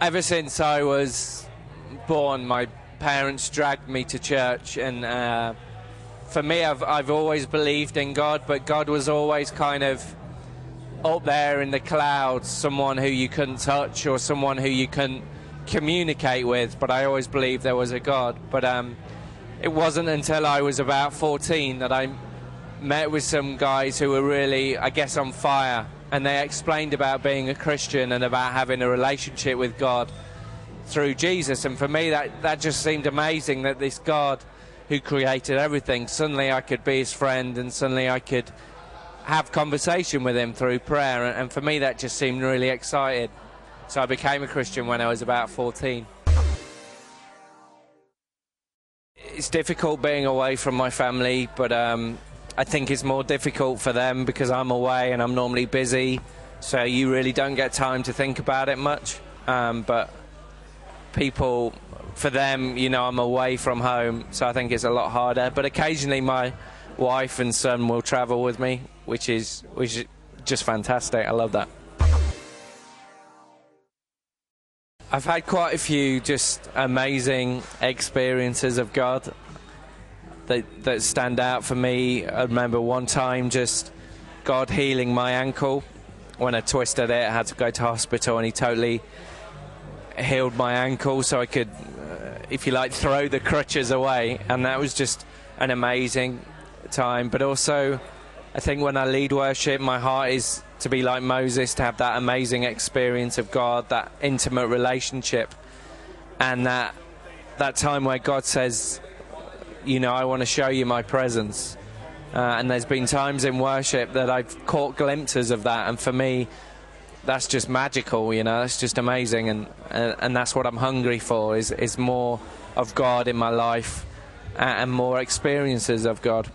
Ever since I was born, my parents dragged me to church, and for me, I've always believed in God, but God was always kind of up there in the clouds, someone who you couldn't touch or someone who you couldn't communicate with, but I always believed there was a God. But it wasn't until I was about 14 that I met with some guys who were really, I guess, on fire, and they explained about being a Christian and about having a relationship with God through Jesus. And for me, that just seemed amazing, that this God who created everything, suddenly I could be his friend, and suddenly I could have conversation with him through prayer. And for me, that just seemed really exciting. So I became a Christian when I was about 14. It's difficult being away from my family, but I think it's more difficult for them because I'm away and I'm normally busy, so you really don't get time to think about it much. But people, for them, you know, I'm away from home, so I think it's a lot harder. But occasionally my wife and son will travel with me, which is just fantastic. I love that. I've had quite a few just amazing experiences of God that stand out for me. I remember one time just God healing my ankle. When I twisted it, I had to go to hospital, and he totally healed my ankle so I could, if you like, throw the crutches away. And that was just an amazing time. But also, I think when I lead worship, my heart is to be like Moses, to have that amazing experience of God, that intimate relationship, and that time where God says, you know, I want to show you my presence. And there's been times in worship that I've caught glimpses of that, and for me, that's just magical, you know, it's just amazing, and that's what I'm hungry for, is more of God in my life and more experiences of God.